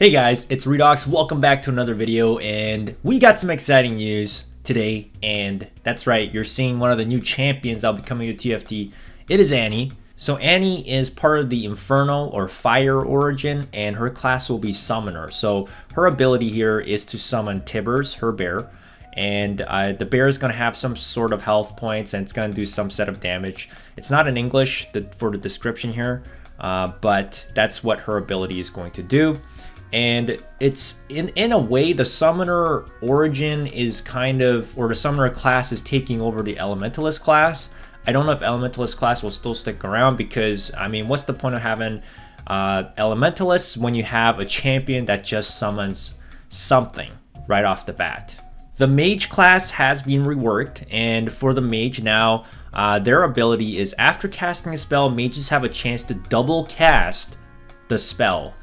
Hey guys, it's Redox. Welcome back to another video, and we got some exciting news today. And that's right, you're seeing one of the new champions that'll be coming to TFT. It is Annie. So Annie is part of the Inferno or Fire origin, and her class will be Summoner. So her ability here is to summon Tibbers, her bear, and the bear is going to have some sort of health points, and it's going to do some set of damage. It's not in English for the description here, but that's what her ability is going to do. And it's in a way, the Summoner origin is kind of, or the Summoner class is taking over the Elementalist class. I don't know if Elementalist class will still stick around because, I mean, what's the point of having Elementalists when you have a champion that just summons something right off the bat? The Mage class has been reworked, and for the Mage now, their ability is after casting a spell, mages have a chance to double cast the spell.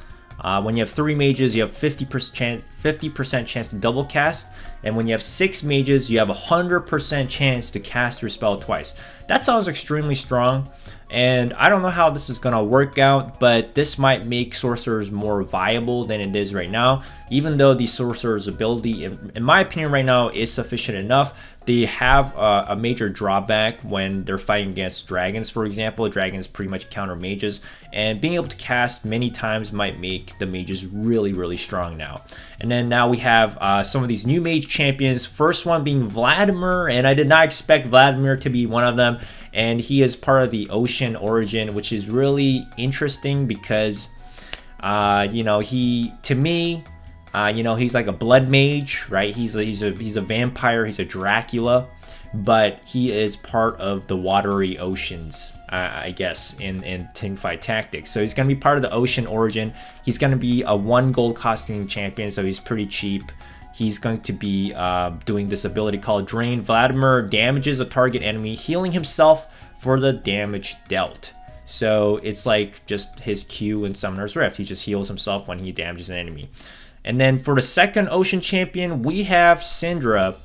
When you have 3 mages, you have 50% chance to double cast, and when you have 6 mages, you have 100% chance to cast your spell twice. That sounds extremely strong, and I don't know how this is gonna work out, but this might make sorcerers more viable than it is right now. Even though the sorcerer's ability, in my opinion right now, is sufficient enough, they have a major drawback when they're fighting against dragons, for example. Dragons pretty much counter mages, and being able to cast many times might make the mages really strong now. And then now we have some of these new mage champions. First one being Vladimer, and I did not expect Vladimer to be one of them. And he is part of the Ocean origin, which is really interesting because, you know, to me, you know, he's like a blood mage, right? He's a vampire, he's a Dracula, but he is part of the watery oceans, I guess, in Teamfight tactics. So he's gonna be part of the Ocean origin. He's gonna be a 1 gold costing champion, so he's pretty cheap. He's going to be doing this ability called Drain. Vladimer damages a target enemy, healing himself for the damage dealt. So it's like just his Q in Summoner's Rift. He just heals himself when he damages an enemy. And then for the second Ocean champion, we have Syndra.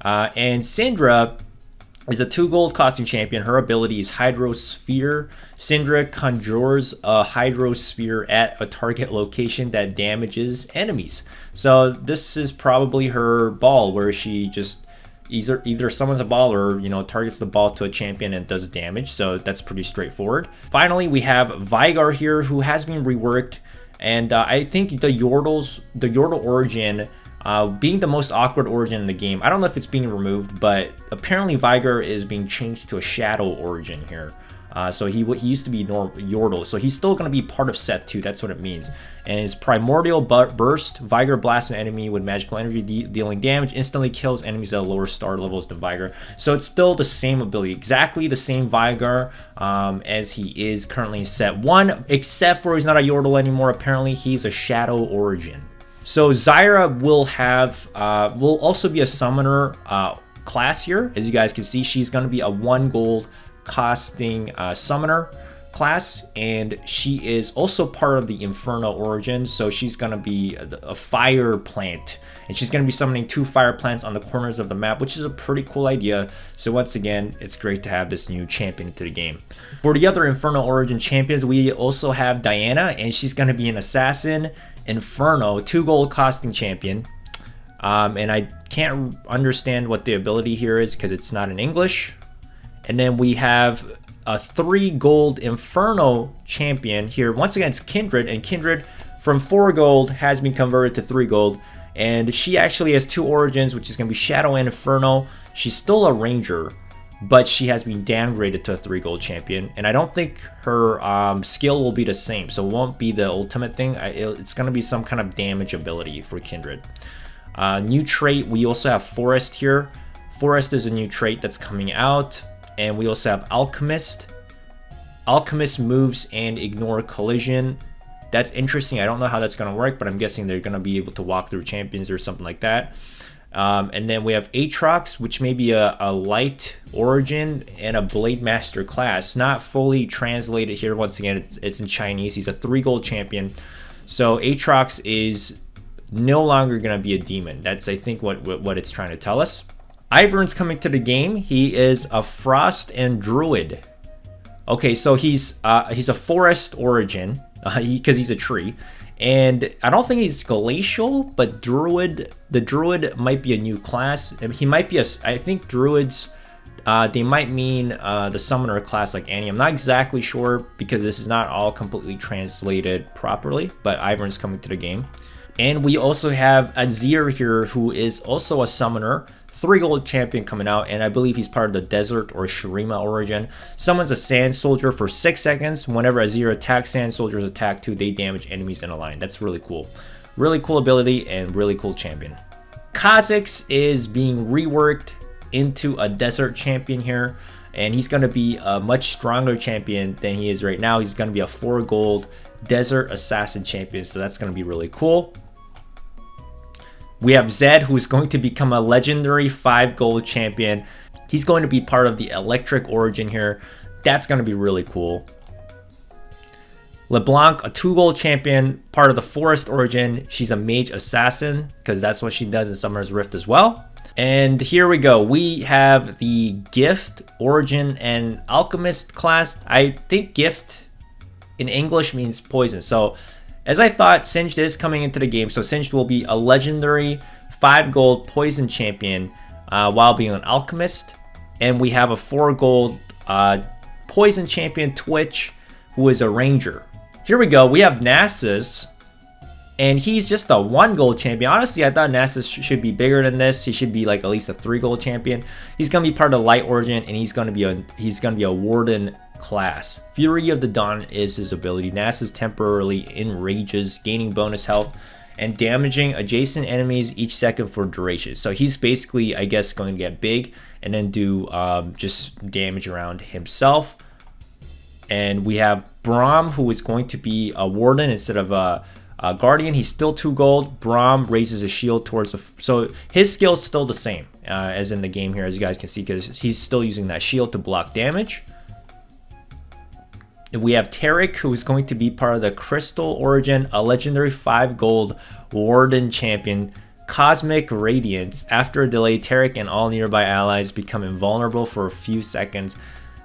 And Syndra is a 2 gold costing champion. Her ability is Hydrosphere. Syndra conjures a Hydrosphere at a target location that damages enemies. So this is probably her ball, where she just either summons a ball or, you know, targets the ball to a champion and does damage. So that's pretty straightforward. Finally, we have Veigar here, who has been reworked. And I think the Yordle origin, being the most awkward origin in the game, I don't know if it's being removed, but apparently Veigar is being changed to a shadow origin here. So he used to be Yordle, so he's still going to be part of set 2, that's what it means. And his Primordial Burst, Veigar blasts an enemy with magical energy, dealing damage, instantly kills enemies at lower star levels than Veigar. So it's still the same ability, exactly the same Veigar as he is currently in set 1, except for he's not a Yordle anymore. Apparently he's a shadow origin. So Zyra will also be a Summoner class here. As you guys can see, she's going to be a 1 gold costing Summoner class, and she is also part of the Inferno origin. So she's going to be a fire plant, and she's going to be summoning 2 fire plants on the corners of the map, which is a pretty cool idea. So once again, it's great to have this new champion into the game. For the other Inferno origin champions, we also have Diana, and she's going to be an assassin Inferno 2 gold costing champion. And I can't understand what the ability here is because it's not in English. And then we have a 3 gold Inferno champion here. Once again, it's Kindred, and Kindred from 4 gold has been converted to 3 gold. And she actually has 2 origins, which is going to be Shadow and Inferno. She's still a Ranger, but she has been downgraded to a 3 gold champion. And I don't think her skill will be the same, so it won't be the ultimate thing. It's going to be some kind of damage ability for Kindred. New trait, we also have Forest here. Forest is a new trait that's coming out. And we also have Alchemist. Alchemist moves and ignore collision. That's interesting. I don't know how that's going to work, but I'm guessing they're going to be able to walk through champions or something like that. And then we have Aatrox, which may be a light origin and a Blade Master class. Not fully translated here. Once again, it's in Chinese. He's a 3 gold champion. So Aatrox is no longer going to be a demon. That's, I think, what it's trying to tell us. Ivern's coming to the game. He is a Frost and Druid. Okay, so he's a Forest origin. because he's a tree. And I don't think he's glacial, but druid, the druid might be a new class. He might be I think druids, they might mean the summoner class like Annie. I'm not exactly sure because this is not all completely translated properly, but Ivern's coming to the game. And we also have Azir here, who is also a summoner, 3 gold champion coming out, and I believe he's part of the desert or Shurima origin. Summons a sand soldier for 6 seconds. Whenever Azir attacks, sand soldiers attack too. They damage enemies in a line. That's really cool. Really cool ability and really cool champion. Kha'Zix is being reworked into a desert champion here, and he's going to be a much stronger champion than he is right now. He's going to be a 4 gold desert assassin champion, so that's going to be really cool. We have Zed, who is going to become a legendary 5 gold champion. He's going to be part of the electric origin here. That's going to be really cool. LeBlanc, a 2 gold champion, part of the forest origin. She's a mage assassin because that's what she does in Summoner's Rift as well. And here we go. We have the gift, origin, and alchemist class. I think gift in English means poison. So as I thought, Singed is coming into the game, so Singed will be a legendary 5 gold poison champion while being an alchemist. And we have a 4 gold poison champion, Twitch, who is a ranger. Here we go, we have Nasus, and he's just a 1 gold champion. Honestly, I thought Nasus should be bigger than this. He should be like at least a 3 gold champion. He's gonna be part of the light origin, and he's gonna be a warden class. Fury of the Dawn is his ability. Nasus temporarily enrages, gaining bonus health and damaging adjacent enemies each second for duration. So he's basically, I guess, going to get big and then do just damage around himself. And we have Brahm, who is going to be a warden instead of a guardian. He's still 2 gold. Brahm raises a shield towards the... So his skill is still the same as in the game here, as you guys can see, because he's still using that shield to block damage. We have Tarik, who is going to be part of the Crystal Origin, a legendary 5 gold Warden champion. Cosmic Radiance. After a delay, Tarik and all nearby allies become invulnerable for a few seconds.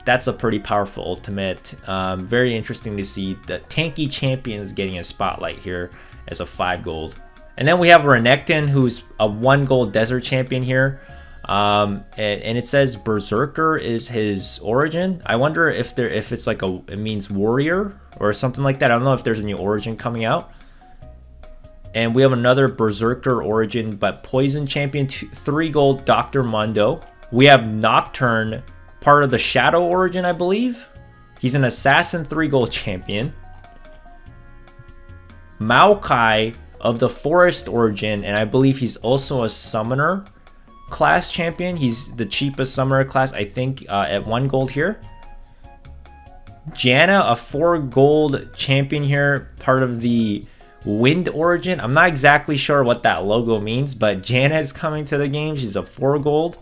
That's a pretty powerful ultimate. Very interesting to see the tanky champions getting a spotlight here as a 5 gold. And then we have Renekton, who's a 1 gold desert champion here. And it says Berserker is his origin. I wonder if it's like it means warrior or something like that. I don't know if there's a new origin coming out. And we have another Berserker origin, but poison champion, 3 gold Dr. Mundo. We have Nocturne, part of the Shadow origin, I believe. He's an assassin 3 gold champion. Maokai of the Forest origin, and I believe he's also a summoner class champion. He's the cheapest summoner class, I think, at 1 gold here. Janna, a 4 gold champion here, part of the Wind origin. I'm not exactly sure what that logo means, but Janna is coming to the game. She's a 4 gold.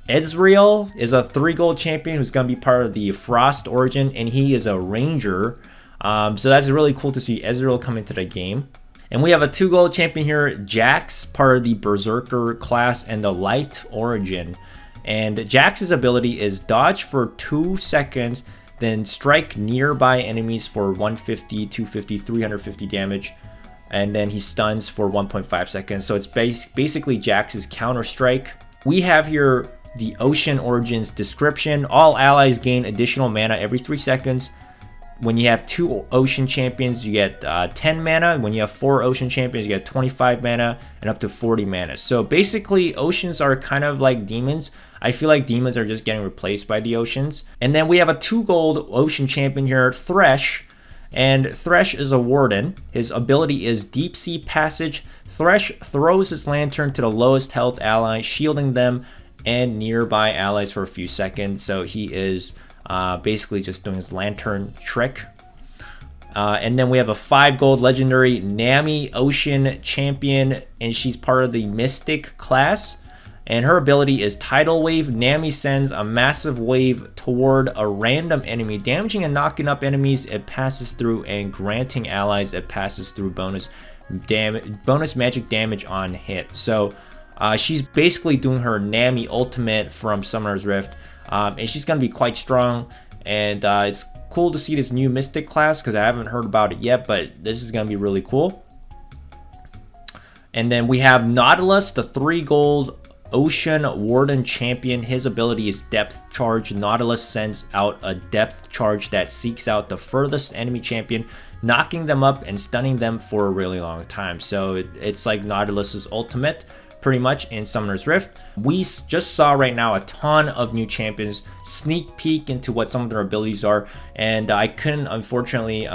Ezreal is a 3 gold champion who's going to be part of the Frost origin, and he is a ranger. So that's really cool to see Ezreal come into the game. And we have a 2 gold champion here, Jax, part of the Berserker class and the Light origin. And Jax's ability is dodge for 2 seconds, then strike nearby enemies for 150, 250, 350 damage. And then he stuns for 1.5 seconds. So it's basically Jax's counter strike. We have here the Ocean Origins description. All allies gain additional mana every 3 seconds. When you have 2 Ocean Champions, you get 10 mana. When you have 4 Ocean Champions, you get 25 mana and up to 40 mana. So basically, Oceans are kind of like Demons. I feel like Demons are just getting replaced by the Oceans. And then we have a 2 gold Ocean Champion here, Thresh. And Thresh is a Warden. His ability is Deep Sea Passage. Thresh throws his lantern to the lowest health ally, shielding them and nearby allies for a few seconds. So he is basically just doing his lantern trick. And then we have a 5 gold legendary Nami Ocean champion, and she's part of the Mystic class. And her ability is Tidal Wave. Nami sends a massive wave toward a random enemy, damaging and knocking up enemies it passes through, and granting allies it passes through bonus magic damage on hit. So she's basically doing her Nami ultimate from Summoner's Rift. And she's going to be quite strong, and it's cool to see this new Mystic class because I haven't heard about it yet, but this is going to be really cool. And then we have Nautilus, the 3 gold Ocean Warden champion. His ability is Depth Charge. Nautilus sends out a Depth Charge that seeks out the furthest enemy champion, knocking them up and stunning them for a really long time. So it's like Nautilus's ultimate pretty much in Summoner's Rift. We just saw right now a ton of new champions, sneak peek into what some of their abilities are, and I couldn't unfortunately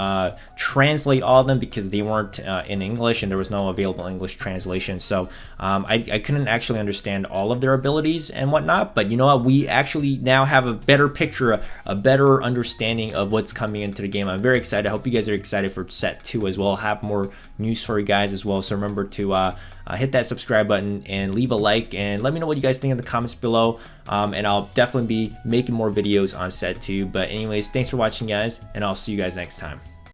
translate all of them because they weren't in English and there was no available English translation. So I couldn't actually understand all of their abilities and whatnot, but you know what, we actually now have a better picture, a better understanding of what's coming into the game. I'm very excited. I hope you guys are excited for set 2 as well. I'll have more news for you guys as well, so remember to hit that subscribe button and leave a like and let me know what you guys think in the comments below, and I'll definitely be making more videos on set 2. But anyways, thanks for watching guys, and I'll see you guys next time.